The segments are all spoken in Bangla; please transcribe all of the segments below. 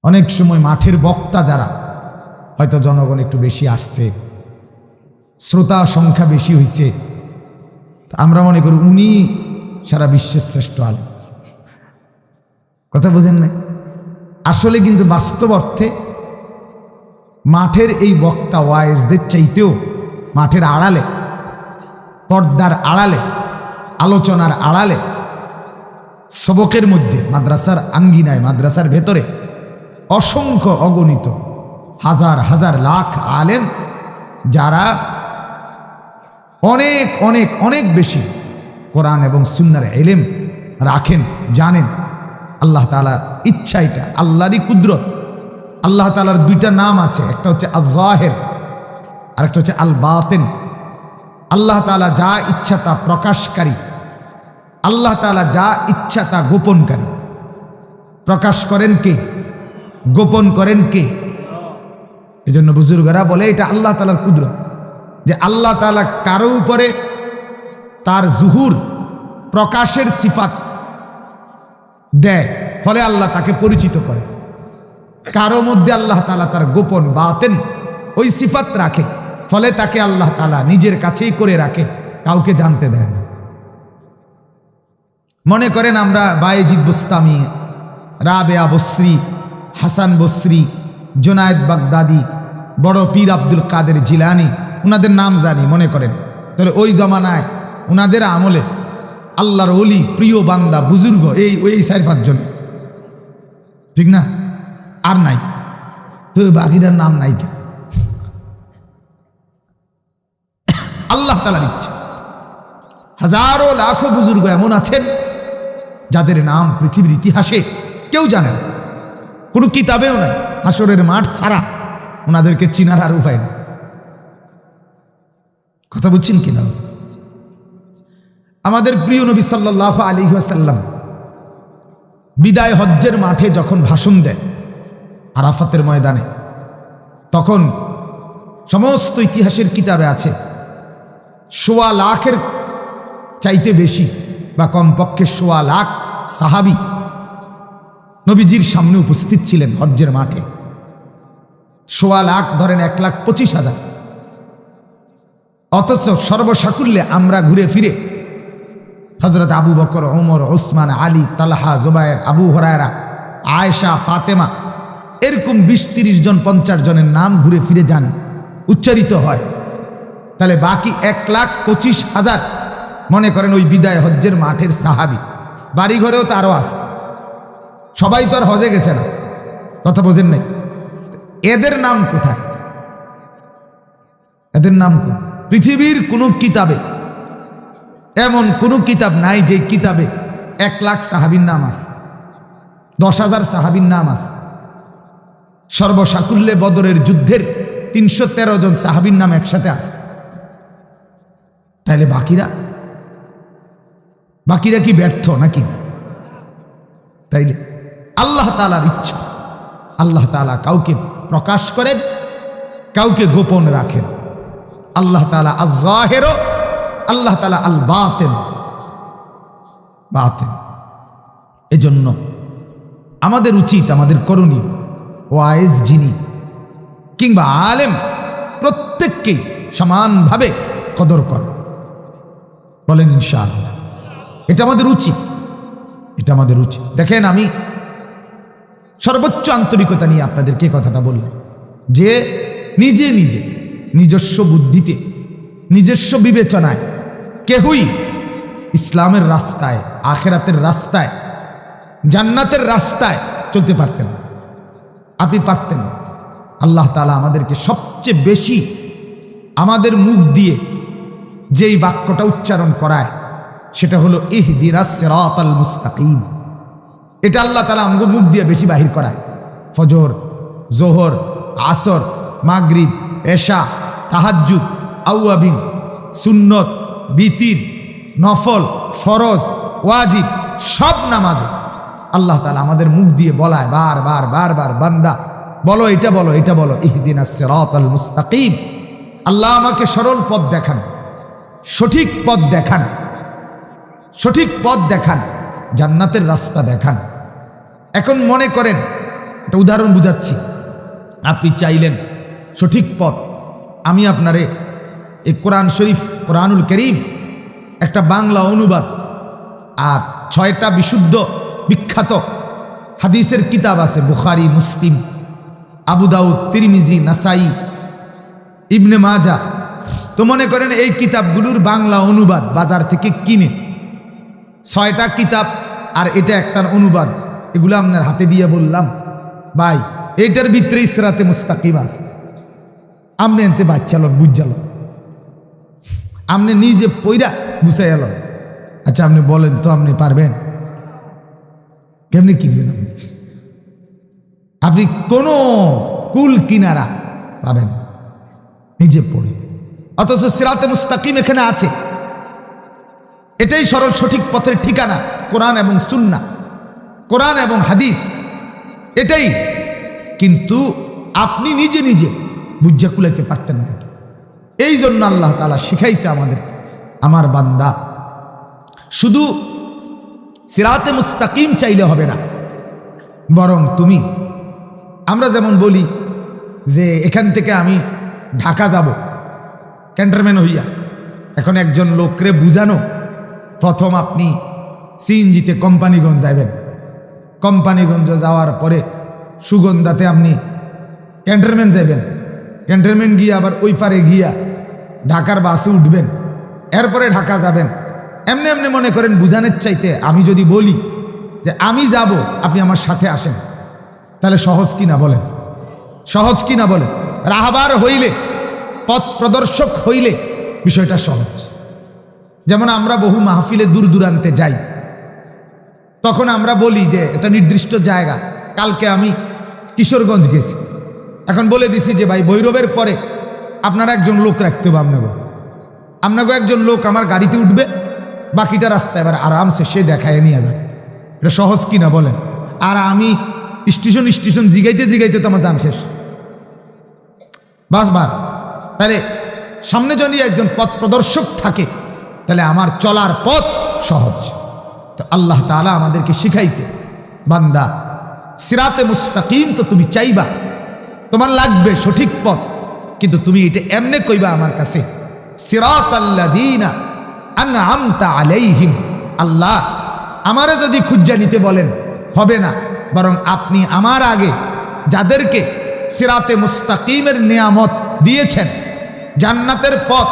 অনেক সময় মাঠের বক্তা যারা, হয়তো জনগণ একটু বেশি আসছে, শ্রোতা সংখ্যা বেশি হয়েছে, আমরা মনে করি উনি সারা বিশ্বের শ্রেষ্ঠ আলেম। কথা বোঝেন না? আসলে কিন্তু বাস্তব অর্থে মাঠের এই বক্তা ওয়াইজদের চাইতেও মাঠের আড়ালে, পর্দার আড়ালে, আলোচনার আড়ালে, সবকের মধ্যে, মাদ্রাসার আঙ্গিনায়, মাদ্রাসার ভেতরে অসংখ্য অগণিত হাজার হাজার লাখ আলেম যারা অনেক অনেক অনেক বেশি কোরআন এবং সুন্নাহর ইলম রাখেন, জানেন। আল্লাহ তাআলার ইচ্ছা, এটা আল্লাহরই কুদরত। আল্লাহ তাআলার দুইটা নাম আছে, একটা হচ্ছে আয-যাহির আর একটা হচ্ছে আল বাতিন। আল্লাহ তাআলা যা ইচ্ছা তা প্রকাশকারী, আল্লাহ তাআলা যা ইচ্ছা তা গোপনকারী। প্রকাশ করেন কে? গোপন করেন কে? এজন্য বুজুর্গরা বলে এটা আল্লাহ তাআলার কুদরত, যে আল্লাহ তাআলা কারো উপরে তার জুহুর, প্রকাশের সিফাত দেয়, ফলে আল্লাহ তাকে পরিচিত করে। কারো মধ্যে আল্লাহ তাআলা তার গোপন বাতেন ওই সিফাত রাখে, ফলে তাকে আল্লাহ তাআলা নিজের কাছেই করে রাখে, কাউকে জানতে দেয় না। মনে করেন আমরা বায়েজিদ বুস্তামি, রাবেয়া বসরি, হাসান বসরি, জুনায়েদ বাগদাদি, বড় পীর আব্দুল কাদের জিলানি, উনাদের নাম জানি, মনে করেন। তাহলে ওই জমানায় উনাদের আমলে আল্লাহর ওলি, প্রিয় বান্দা, বুজুর্গ, এই 4-5 জন, ঠিক না? আর নাই তো বাকিটার নাম নাই কে? আল্লাহ তাআলার ইচ্ছা। হাজারো লাখো বুজুর্গ এমন আছেন যাদের নাম পৃথিবীর ইতিহাসে কেউ জানে না, কোনো কিতাবেও নাই। হাসরের মাঠ ছাড়া ওনাদেরকে চিনার আর উপায় নেই। কথা বুঝছেন কিনা? আমাদের প্রিয় নবী সাল্লাল্লাহু আলাইহি ওয়াসাল্লাম বিদায় হজ্জের মাঠে যখন ভাষণ দেয় আরাফাতের ময়দানে, তখন সমস্ত ইতিহাসের কিতাবে আছে 1.25 লাখের চাইতে বেশি বা কমপক্ষে 1.25 লাখ সাহাবী নবীজির সামনে উপস্থিত ছিলেন হজ্জের মাঠে। 1.25 লাখ ধরেন 1,25,000। অথচ সর্বসাকুল্যে আমরা ঘুরে ফিরে হযরত আবু বকর, ওমর, ওসমান, আলী, তালহা, জুবায়ের, আবু হুরায়রা, আয়েশা, ফাতেমা, এরকম 20-30 জন, 50 জনের নাম ঘুরে ফিরে জানি, উচ্চারিত হয়। তাহলে বাকি 1,25,000 মনে করেন ওই বিদায় হজ্জের মাঠের সাহাবী। বাড়ি ঘরেও তো আরও আছে, সবাই তো আর হজে গেছে না। কথা বোঝেন নাই? এদের নাম কোথায়? এদের নাম কোন? পৃথিবীর কোনো কিতাবে এমন কোনো কিতাব নাই যে কিতাবে 1 লাখ সাহাবীর নাম আছে, 10,000 সাহাবীর নাম আছে। সর্বসাকুল্যে বদরের যুদ্ধের 313 জন সাহাবীর নাম একসাথে আছে। তাহলে বাকিরা কি ব্যর্থ নাকি? তাইলে আল্লাহ তাআলার ইচ্ছা, আল্লাহ তাআলা কাউকে প্রকাশ করেন, কাউকে গোপন রাখেন। আল্লাহ তাআলা আয-যাহির, আল্লাহ তাআলা আল বাতিন। এজন্য আমাদের উচিত, আমাদের করণীয়, ওয়াইজ যিনি কিংবা আলেম, প্রত্যেককেই সমানভাবে কদর করা। বলেন ইনশাআল্লাহ। এটা আমাদের উচিত, এটা আমাদের উচিত। দেখেন, আমি সর্বোচ্চ আন্তরিকতা নিয়ে আপনাদেরকে কথাটা বললাম যে নিজে নিজস্ব বুদ্ধিতে, নিজস্ব বিবেচনায় কেহই ইসলামের রাস্তায়, আখিরাতের রাস্তায়, জান্নাতের রাস্তায় চলতে পারতেন। আপনি পারতেন। আল্লাহ তাআলা আমাদেরকে সবচেয়ে বেশি আমাদের মুখ দিয়ে যেই বাক্যটা উচ্চারণ করায় সেটা হলো ইহদিনাস সিরাতাল মুস্তাকিম। এটা আল্লাহ তাআলা আমাদের মুখ দিয়ে বেশি বাহির করায়। ফজর, জোহর, আসর, মাগরিব, এশা, তাহাজ্জুদ, আওয়াবিন, সুন্নত, বিতির, নফল, ফরজ, ওয়াজিব, সব নামাজে আল্লাহ তাআলা আমাদের মুখ দিয়ে বলায় বারবার, বান্দা বলো, এটা বলো, এটা বলো, ইহদিনাস সিরাতাল মুস্তাকিম। আল্লাহ আমাকে সরল পথ দেখান, সঠিক পথ দেখান, সঠিক পথ দেখান, জান্নাতের রাস্তা দেখান। এখন মনে করেন একটা উদাহরণ বুঝাচ্ছি। আপনি চাইলেন সঠিক পথ, আমি আপনারে এই কোরআন শরীফ, কোরআনুল কারীম একটা বাংলা অনুবাদ আর 6টা বিশুদ্ধ বিখ্যাত হাদিসের কিতাব আছে, বুখারী, মুসলিম, আবু দাউদ, তিরমিজি, নাসাই, ইবনে মাজা। তো মনে করেন এই কিতাবগুলোর বাংলা অনুবাদ বাজার থেকে কিনে 6টা কিতাব আর এটা একটার অনুবাদ, এগুলো আপনার হাতে দিয়ে বললাম ভাই এইটার ভিতরে সিরাতে মুস্তাকিম আছে, আপনি এনতে বাচ্চালো বুঝালো, আপনি নিজে পইরা বুঝাই এলো। আচ্ছা আপনি বলেন তো, আপনি পারবেন? কেমনি কিনবেন আপনি? আপনি কোনো কুল কিনারা পাবেন নিজে পড়ে, অথচ সিরাতে মুস্তাকিম এখানে আছে। এটাই সরল সঠিক পথের ঠিকানা, কোরআন এবং সুন্নাহ, কোরআন এবং হাদিস, এটাই। কিন্তু আপনি নিজে নিজে বুঝা কুলাইতে পারতেন না। এই জন্য আল্লাহ তাআলা শিখাইছে আমাদের, আমার বান্দা শুধু সিরাতে মুস্তাকিম চাইলে হবে না, বরং তুমি, আমরা যেমন বলি যে এখান থেকে আমি ঢাকা যাব ক্যান্টনমেন্ট হইয়া, এখন একজন লোকরে বুঝানো, প্রথম আপনি সিএনজিতে কোম্পানিগঞ্জ যাবেন, কোম্পানিগঞ্জ যাওয়ার পরে সুগন্ধাতে আপনি ক্যান্টনমেন্ট যাবেন, ক্যান্টনমেন্ট গিয়ে আবার ওই পারে গিয়া ঢাকার বাসে উঠবেন, এরপরে ঢাকা যাবেন। এমনি এমনি মনে করেন বুঝানোর চাইতে আমি যদি বলি যে আমি যাব, আপনি আমার সাথে আসেন, তাহলে সহজ কি না বলেন? সহজ কি না বলেন? রাহবার হইলে, পথ প্রদর্শক হইলে বিষয়টা সহজ। যেমন আমরা বহু মাহফিলে দূর দূরান্তে যাই, তখন আমরা বলি যে এটা নির্দিষ্ট জায়গা, কালকে আমি কিশোরগঞ্জ গেছি, এখন বলে দিছি যে ভাই ভৈরবের পরে আপনারা একজন লোক রাখতে হবে, আপনাকে একজন লোক আমার গাড়িতে উঠবে, বাকিটা রাস্তা এবার আরামসে সে দেখায় নিয়ে যাবে। এটা সহজ কিনা বলেন? আর আমি স্টেশন স্টেশন জিগাইতে জিগাইতে তো আমার জান শেষ, বাসবার। তাহলে সামনে যদি একজন পথ প্রদর্শক থাকে, তাহলে আমার চলার পথ সহজ। তো আল্লাহ তাআলা আমাদেরকে শিখাইছে, বান্দা সিরাতে মুস্তাকিম তো তুমি চাইবা, তোমার লাগবে সঠিক পথ, কিন্তু তুমি এটা এমনে কইবা আমার কাছে, সিরাতাল্লাযীনা আনআমতা আলাইহিম। আল্লাহ আমারে যদি খুঁজা নিতে বলেন হবে না, বরং আপনি আমার আগে যাদেরকে সিরাতে মুস্তাকিমের নিয়ামত দিয়েছেন, জান্নাতের পথ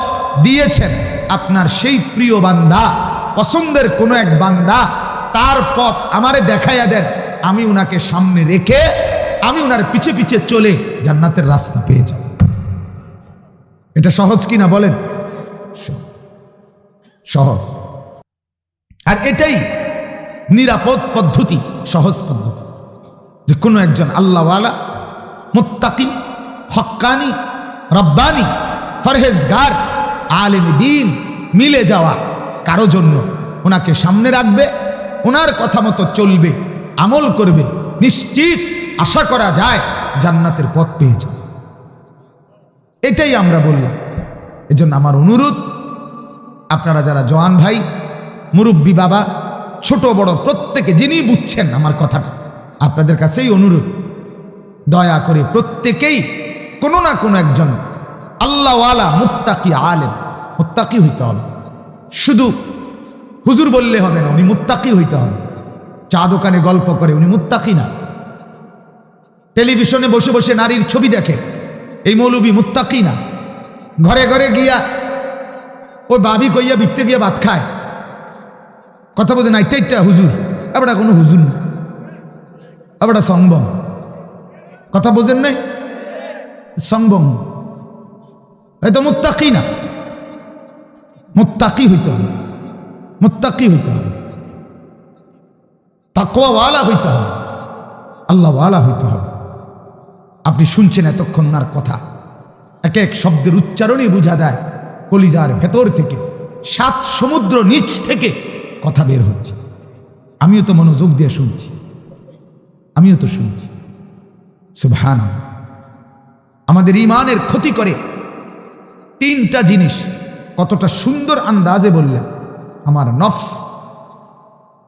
দিয়েছেন, আপনার সেই প্রিয় বান্দা, পছন্দের কোনো এক বান্দা, তার পথ আমারে দেখাইয়া দেন, আমি উনাকে সামনে রেখে আমি উনার পিছে পিছে চলে জান্নাতের রাস্তা পেয়ে যাব। এটা সহজ কিনা বলেন? সহজ। আর এটাই নিরাপদ পদ্ধতি, সহজ পদ্ধতি, যে কোনো একজন আল্লাহওয়ালা, মুত্তাকি, হক্কানি, রব্বানি, ফরহেজগার, আলেম দ্বীন মিলে যাওয়া কারো জন্য ওনাকে সামনে রাখবে, ওনার কথা মতো চলবে, আমল করবে, নিশ্চিত আশা করা যায় জান্নাতের পথ পেয়ে যাবে। এটাই আমরা বললাম। এজন্য আমার অনুরোধ, আপনারা যারা জওয়ান ভাই, মুরব্বী বাবা, ছোট বড় প্রত্যেকে যিনি বুঝছেন আমার কথাটা, আপনাদের কাছেই অনুরোধ, দয়া করে প্রত্যেকেই কোনো না কোনো একজন আল্লাহওয়ালা মুত্তাকি আলেম, মুত্তাকি হইতে হবে। শুধু হুজুর বললে হবে না, উনি মুত্তাকি হইতে হবে। চা দোকানে গল্প করে উনি মুত্তাকি না, টেলিভিশনে বসে বসে নারীর ছবি দেখে এই মৌলবী মুত্তাকি না, ঘরে ঘরে গিয়া ওই বাবি কইয়া বিকতে গিয়া ভাত খায়, কথা বোঝে না, এটা হুজুর, আবার কোনো হুজুর না, আবার সংবম, কথা বোঝেন নাই, সংবম, হয়তো মুত্তাকি না। মুত্তাকি হইতে হবে, মুত্তাকি হইতে হবে, তাকওয়াওয়ালা হইতে হবে, আল্লাহওয়ালা হইতে হবে। আপনি শুনছেন এতক্ষণ ওনার কথা, এক এক শব্দের উচ্চারণই বোঝা যায় কলিজার ভেতর থেকে, 7 সমুদ্র নিচ থেকে কথা বের হচ্ছে। আমিও তো মনোযোগ দিয়ে শুনছি, আমিও তো শুনছি। সুবহানাল্লাহ। আমাদের ঈমানের ক্ষতি করে 3টা জিনিস, কতটা সুন্দর আন্দাজে বললেন। আমার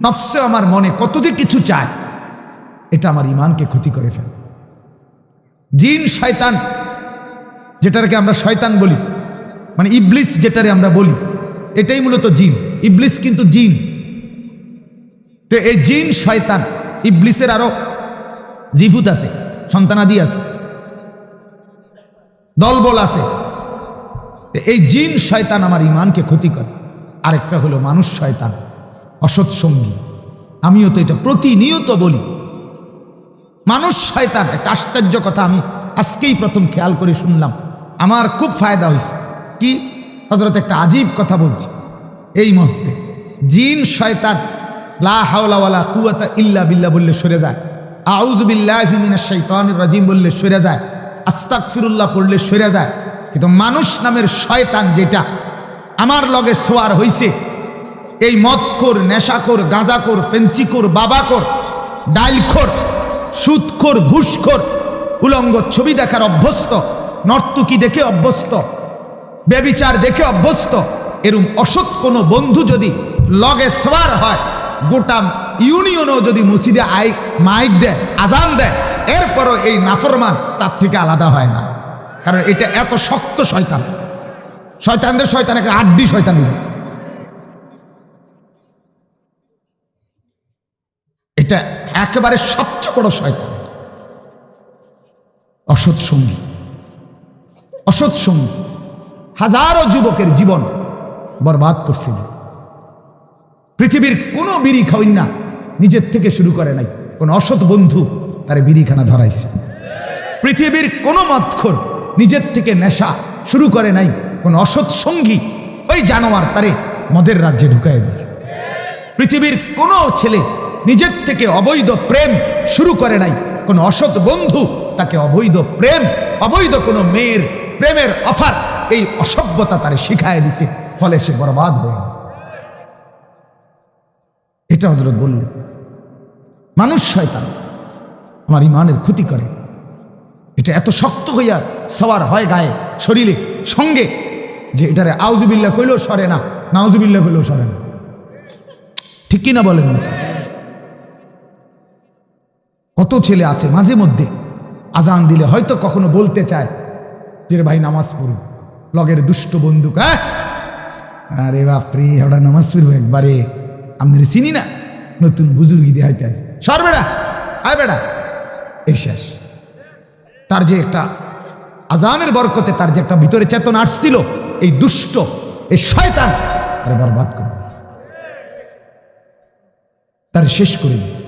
নফসে, আমার মনে কত যে কিছু চায়, এটা আমার ঈমানকে ক্ষতি করে ফেলে। জিন শয়তান, যেটাকে আমরা শয়তান বলি, মানে ইবলিস যেটারে আমরা বলি, এটাই মূলত জিন। ইবলিস কিন্তু জিন। তো এই জিন শয়তান, ইবলিসের আরো জিফুত আছে, সন্তানাদি আছে, দলবল আছে। এই জিন শয়তান আমার ইমানকে ক্ষতি করে। আরেকটা হলো মানুষ শয়তান, অসৎ সঙ্গী। আমিও তো এটা প্রতিনিয়ত বলি, মানুষ শয়তান। একটা আশ্চর্য কথা আমি আজকেই প্রথম খেয়াল করে শুনলাম, আমার খুব ফায়দা হয়েছে। কি হযরত একটা আজীব কথা বলছি এই মুহূর্তে। জিন শয়তান লা হাওলা ওয়ালা কুওয়াতা ইল্লা বিল্লাহ বললে সরে যায়, আউযু বিল্লাহি মিনাশ শাইতানির রাজিম বললে সরে যায়, আস্তাগফিরুল্লাহ পড়লে সরে যায়। কিন্তু মানুষ নামের শয়তান যেটা আমার লগে সোয়ার হইছে, এই মদখোর, নেশাখোর, গাঁজাখোর, ফেন্সিখোর, বাবাখোর, ডাইলখোর, সুদখোর, ঘুষখোর, উলঙ্গ ছবি দেখার অভ্যস্ত, নর্তকী দেখে অভ্যস্ত, ব্যভিচার দেখে অভ্যস্ত, এরম অসৎ কোনো বন্ধু যদি লগে সোয়ার হয়, গোটা ইউনিয়নও যদি মসজিদে মাইক দেয়, আজান দেয়, এরপরও এই নাফরমান তার থেকে আলাদা হয় না। কারণ এটা এত শক্ত শয়তান। শয়তানদের শয়তান একটা আড্ডি শয়তান। এটা একেবারে সবচেয়ে বড় শয়তান। অসৎ সঙ্গী, অসৎ সঙ্গী হাজারো যুবকের জীবন বরবাদ করছে। পৃথিবীর কোনো বিড়ি খাওয়াই না নিজের থেকে শুরু করে নাই, কোন অসৎ বন্ধু তারে বিড়িখানা ধরাইছে। পৃথিবীর কোনো মদখোর নিজের থেকে নেশা শুরু করে নাই, কোন অসৎ সঙ্গী ওই জানোয়ার তারে মদের রাজ্যে ঢুকাই দিছে। পৃথিবীর কোনো ছেলে নিজের থেকে অবৈধ প্রেম শুরু করে নাই, কোন অসৎ বন্ধু তাকে অবৈধ প্রেম, অবৈধ কোনো মেয়ের প্রেমের অফার, এই অসভ্যতা তারে শিখায় দিছে। ফলে সে বরবাদ হয়ে গেছে। এটা হযরত বলল মানুষ শয়তান আমার ইমানের ক্ষতি করে। এটা এত শক্ত হইয়া সওয়ার হয় গায়ে, শরীরে, সঙ্গে, যে এটারে আউযুবিল্লাহ কইলেও সরে না, নাউযুবিল্লাহ কইলেও সরে না। ঠিক কিনা বলেন? কত ছেলে আছে মাঝে মধ্যে আজান দিলে হয়তো কখনো বলতে চায় যে ভাই নামাজ পড়ুন, লগের দুষ্ট বন্দুক, হ্যাঁ আরে বাপরে ওটা নামাজ পড়বো একবারে, আমাদের চিনি না, নতুন বুজুর্গি দিয়ে হাইতে আছে, সর বেড়া, আয় বেড়া, এই শেষ। তার যে একটা আজানের বরকতে তার যে একটা ভিতরে চেতনা আসছিল, এই দুষ্ট, এই শয়তান তারে বরবাদ করে দিয়েছে, তার শেষ করে দিয়েছে।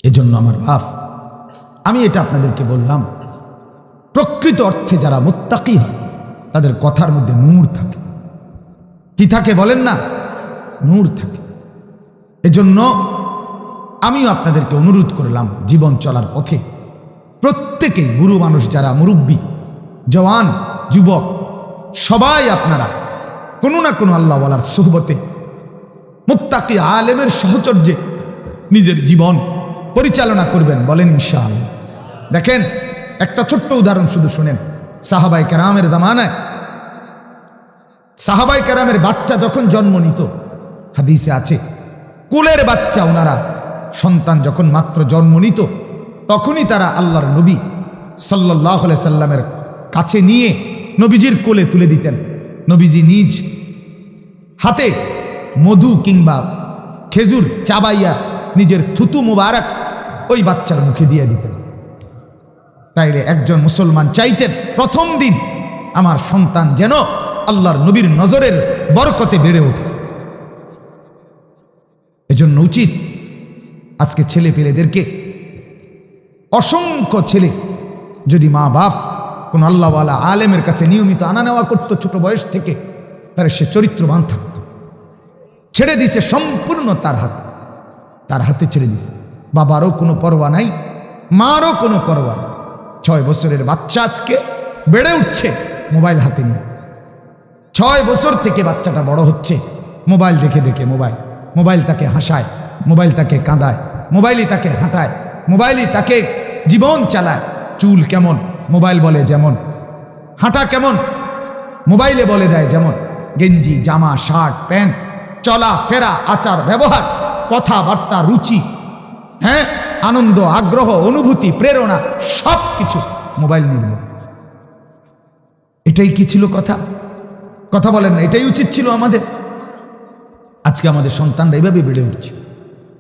এজন্য আমার বাপ, আমি এটা আপনাদেরকে বললাম, প্রকৃত অর্থে যারা মুত্তাকি হয় তাদের কথার মধ্যে নূর থাকে। কি থাকে বলেন না? নূর থাকে। এজন্য আমিও আপনাদেরকে অনুরোধ করলাম, জীবন চলার পথে প্রত্যেকেই, বুড়ো মানুষ যারা, মুরব্বী, জওয়ান, যুবক, সবাই আপনারা কোনো না কোনো আল্লাহওয়ালার সুহবতে, মুত্তাকি আলেমের সাহচর্যে নিজের জীবন পরিচালনা করবেন। বলেন ইনশাআল্লাহ। দেখেন একটা ছোট্ট উদাহরণ শুধু শুনেন। সাহাবায়ে কেরামের জামানায়, সাহাবায়ে কেরামের বাচ্চা যখন জন্ম নিত, হাদিসে আছে কুলের বাচ্চা, ওনারা সন্তান যখন মাত্র জন্ম নিত তখনই তারা আল্লাহর নবী সাল্লাল্লাহু আলাইহি সাল্লামের কাছে নিয়ে নবীজির কোলে তুলে দিতেন। নবীজি নিজ হাতে মধু কিংবা খেজুর চাবাইয়া নিজের থুতু মুবারক ওই বাচ্চার মুখে দিয়ে দিতেন। তাইলে একজন মুসলমান চাইতেন প্রথম দিন আমার সন্তান যেন আল্লাহর নবীর নজরের বরকতে বেড়ে ওঠে। এজন্য উচিত আজকে ছেলে পেলেদেরকে, অসংখ্য ছেলে যদি মা বাপ কোন আল্লাহওয়ালা আলেমের কাছে নিয়মিত আনা নেওয়া করতো ছোট বয়স থেকে, তাহলে সে চরিত্রবান থাকতো। ছেড়ে দিছে সম্পূর্ণ তার হাতে ছেড়ে দিছে। বাবারও কোনো পরোয়া নাই, মারও কোনো পরোয়া নাই। 6 বছরের বাচ্চা আজকে বেড়ে উঠছে মোবাইল হাতে নিয়ে। 6 বছর থেকে বাচ্চাটা বড় হচ্ছে মোবাইল দেখে দেখে। মোবাইল তাকে হাসায়, মোবাইল তাকে কাঁদায়, মোবাইলই তাকে হাঁটায়, মোবাইলই তাকে জীবন চালায়। চুল কেমন মোবাইল বলে যেমন, হাঁটা কেমন মোবাইলে বলে দেয় যেমন, গেঞ্জি, জামা, শার্ট, প্যান্ট, চলা ফেরা, আচার ব্যবহার, কথাবার্তা, রুচি, হ্যাঁ আনন্দ, আগ্রহ, অনুভূতি, প্রেরণা সব কিছু মোবাইল নির্ভর। এটাই কি ছিল কথা? কথা বলেন না, এটাই উচিত ছিল আমাদের? আজকে আমাদের সন্তানরা এভাবে বেড়ে উঠছে,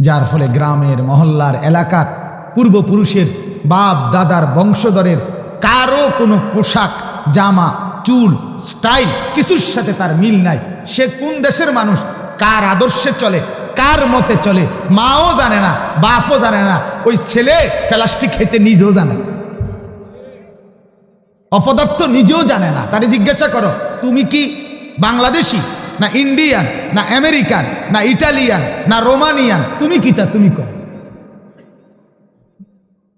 যার ফলে গ্রামের, মহল্লার, এলাকার পূর্বপুরুষের, বাপ দাদার বংশধরের কারো কোনো পোশাক, জামা, চুল, স্টাইল কিছুর সাথে তার মিল নাই। সে কোন দেশের মানুষ, কার আদর্শে চলে, কার মতে চলে, মাও জানে না, বাপও জানে না, ওই ছেলে প্লাস্টিক খেতে নিজেও জানে না, অপদার্থ নিজেও জানে না। তারে জিজ্ঞাসা করো, তুমি কি বাংলাদেশি না ইন্ডিয়ান না আমেরিকান না ইটালিয়ান না রোমানিয়ান, তুমি কি তা তুমি কর?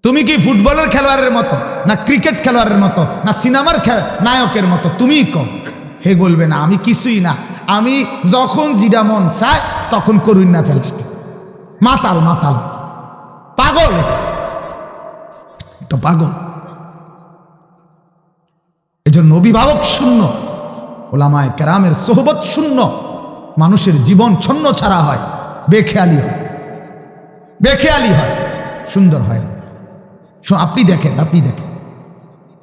তুমি কি ফুটবলের খেলোয়াড়ের মতো না ক্রিকেট খেলোয়াড়ের মতো না সিনেমার নায়কের মতো, তুমিই কর। হে বলবে না আমি কিছুই না, আমি যখন যেটা মন চায় তখন করুন না ফেলতে। মাতাল, মাতাল, পাগল, তো পাগল। এজন্য অভিভাবক শূন্য, ওলামায়ে কেরামের সোহবত শূন্য, মানুষের জীবন ছন্ন ছাড়া হয়, বেখেয়ালি হয়, বেখেয়ালি হয়, সুন্দর হয় না। আপনি দেখেন,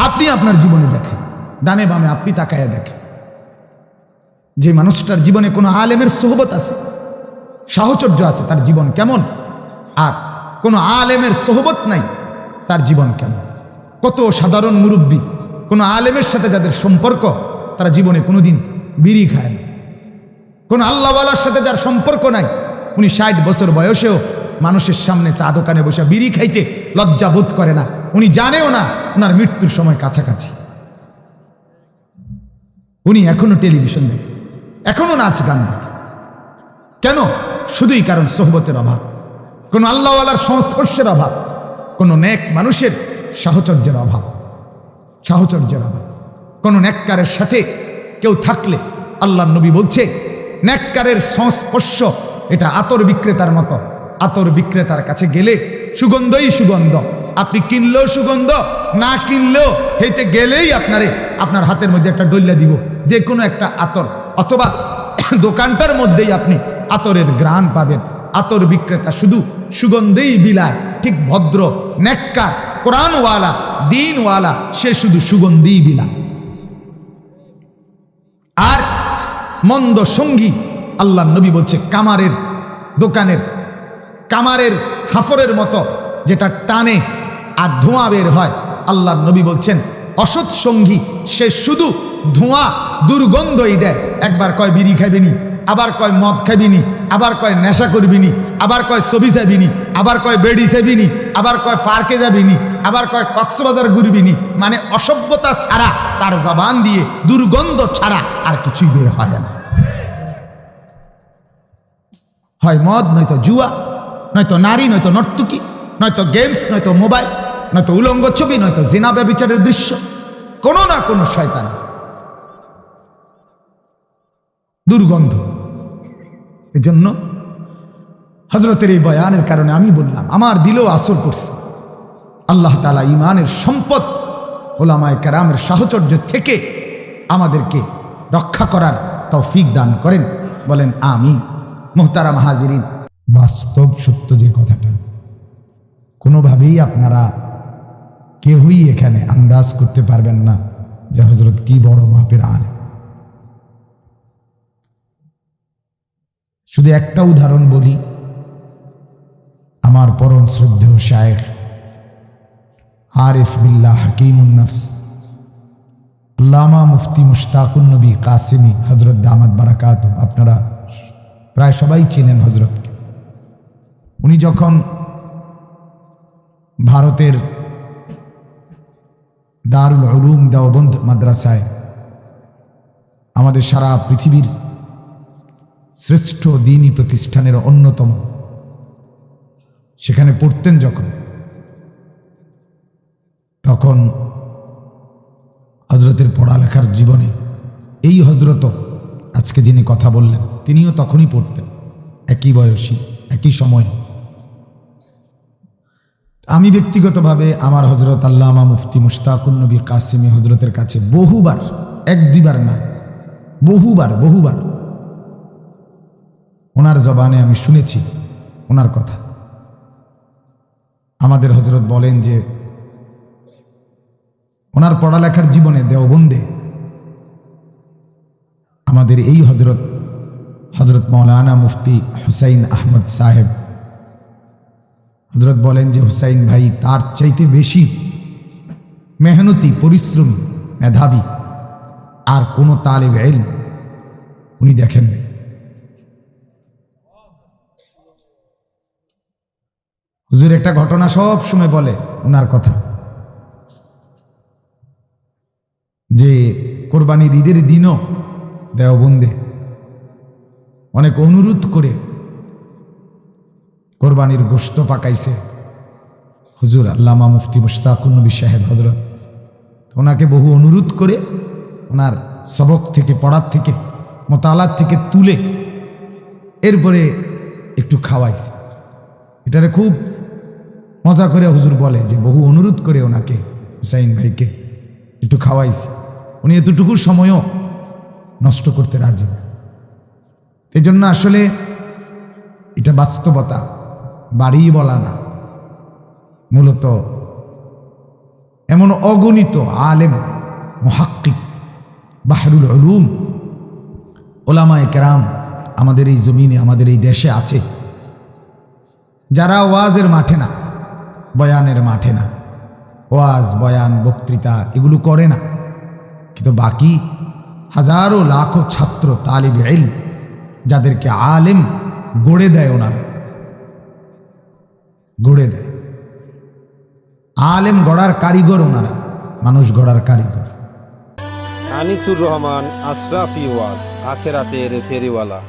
আপনি আপনার জীবনে দেখেন, ডানে বামে আপনি তাকায়া দেখেন, যে মানুষটার জীবনে কোনো আলেমের সোহবত আছে, সাহচর্য আছে, তার জীবন কেমন? আর কোনো আলেমের সোহবত নাই, তার জীবন কেমন? কত সাধারণ মুরব্বী কোনো আলেমের সাথে যাদের সম্পর্ক, তারা জীবনে কোনোদিন বিড়ি খায় না। কোনো আল্লাহওয়ালার সাথে যার সম্পর্ক নাই, উনি 60 বছর বয়সেও মানুষের সামনে চা দোকানে বসে বিড়ি খাইতে লজ্জা বোধ করে না। উনি জানেও না ওনার মৃত্যুর সময় কাছাকাছি। উনি এখনো টেলিভিশন দেখে, এখনো নাচ গান দেখে। কেন? শুধুই কারণ সোহবতের অভাব, কোনো আল্লাহওয়ালার সংস্পর্শের অভাব, কোনো নেক মানুষের সাহচর্যের অভাব, সাহচর্যের অভাব। কোনো নেককারের সাথে কেউ থাকলে, আল্লাহর নবী বলছে নেককারের সংস্পর্শ এটা আতর বিক্রেতার মতো। আতর বিক্রেতার কাছে গেলে সুগন্ধই সুগন্ধ, আপনি কিনলেও সুগন্ধ, না কিনলেও হেঁটে গেলেই আপনার হাতের মধ্যে একটা ডল্লা দিব, যে কোনো একটা আতর, অথবা দোকানটার মধ্যেই আপনি আতরের ঘ্রাণ পাবেন। আতর বিক্রেতা শুধু সুগন্ধেই বিলায়, ঠিক ভদ্র নেককার কোরআনওয়ালা দিনওয়ালা সে শুধু সুগন্ধেই বিলায়। আর মন্দ সঙ্গী, আল্লাহর নবী বলছে কামারের দোকানের কামারের হাফরের মতো, যেটা টানে আর ধোঁয়া বের হয়। আল্লাহর নবী বলছেন অসৎ সঙ্গী সে শুধু ধোঁয়া দুর্গন্ধই দেয়। একবার কয় বিড়ি খাইবিনি, আবার কয় মদ খাইবিনি, আবার কয় নেশা করবিনি, আবার কয় ছবি চাইবিনি, আবার কয় বেড়ি চাইবিনি, আবার কয় পার্কে যাবিনি, আবার কয় কক্সবাজার ঘুরবিনি। মানে অসভ্যতা ছাড়া তার জবান দিয়ে দুর্গন্ধ ছাড়া আর কিছুই বের হয় না। হয় মদ, নয়তো জুয়া, নয়তো নারী, নয়তো নর্তকী, নয়তো গেমস, নয়তো মোবাইল, নয়তো উলঙ্গ ছবি, নয়তো জিনা ব্যভিচারের দৃশ্য, কোনো না কোনো শয়তান, দুর্গন্ধ। এজন্য হযরতের এই বয়ানের কারণে আমি বললাম, আমার দিলেও আসর করছে। আল্লাহ তাআলা ঈমানের সম্পদ উলামায়ে কেরামের সাহচর্য থেকে আমাদেরকে রক্ষা করার তৌফিক দান করেন, বলেন আমিন। মুহতারাম হাজিরিন, বাস্তব সত্য যে কথাটা, কোনোভাবেই আপনারা কেউই এখানে আন্দাজ করতে পারবেন না যে হযরত কি বড় মাপের আলেম। শুধু একটা উদাহরণ বলি, আমার পরম শ্রদ্ধেয় শায়েখ আরিফ বিল্লাহ হাকিমুন নফস আল্লামা মুফতি মুশতাকুন নবী কাসিমি হযরত দামাত বারাকাতুহু, আপনারা প্রায় সবাই চিনেন হযরতকে। উনি যখন ভারতের দারুল উলুম দেওবন্দ মাদ্রাসায়, আমাদের সারা পৃথিবীর শ্রেষ্ঠ দ্বীনী প্রতিষ্ঠানের অন্যতম, সেখানে পড়তেন যখন, তখন হযরতের পড়ালেখার জীবনে এই হযরত আজকে যিনি কথা বললেন, তিনিও তখনই পড়তেন, একই বয়সী, একই সময়। আমি ব্যক্তিগতভাবে আমার হযরত আল্লামা মুফতি মুশতাকুন নবী কাসিমি হযরতের কাছে বহুবার, এক দুইবার না, বহুবার ওনার জবানে আমি শুনেছি ওনার কথা। আমাদের হযরত বলেন যে ওনার পড়ালেখার জীবনে দেওবন্দে আমাদের এই হযরত মাওলানা মুফতি হুসাইন আহমদ সাহেব হযরত বলেন যে হুসাইন ভাই তার চাইতে বেশি মেহনতি, পরিশ্রমী, মেধাবী আর কোনো তালিব ইলম উনি দেখেন। হুজুর একটা ঘটনা সব সময় বলে ওনার কথা, যে কোরবানির ঈদের দিনও দেওবন্দে অনেক অনুরোধ করে কোরবানির গোশত পাকাইছে হুজুর আল্লামা মুফতি মুশতাকুন নবী সাহেব হযরত। ওনাকে বহু অনুরোধ করে ওনার সবক থেকে, পড়ার থেকে, মোতালাত থেকে তুলে এরপরে একটু খাওয়াইছে। এটারে খুব মজা করে হুজুর বলে যে বহু অনুরোধ করে ওনাকে, হুসাইন ভাইকে একটু খাওয়াইছে, উনি এতটুকু সময়ও নষ্ট করতে রাজি না। এই জন্য আসলে এটা বাস্তবতা, বাড়ি বলা না, মূলত এমন অগণিত আলেম, মুহাক্কিক, বাহরুল উলুম, ওলামায়ে কেরাম আমাদের এই জমিনে, আমাদের এই দেশে আছে, যারা ওয়াজের মাঠে না, বয়ানের মাঠে না, ওয়াজ, বয়ান, বক্তৃতা এগুলো করে না, কিন্তু বাকি হাজারো লাখো ছাত্র, তালিব ইলম, যাদেরকে আলেম গড়ে দেয়, ওনারা গড়ে দেয়। আলেম গড়ার কারিগর ওনারা, মানুষ গড়ার কারিগর। আনিসুর রহমান, আশরাফি ওয়াজ, আখেরাতের ফেরিওয়ালা।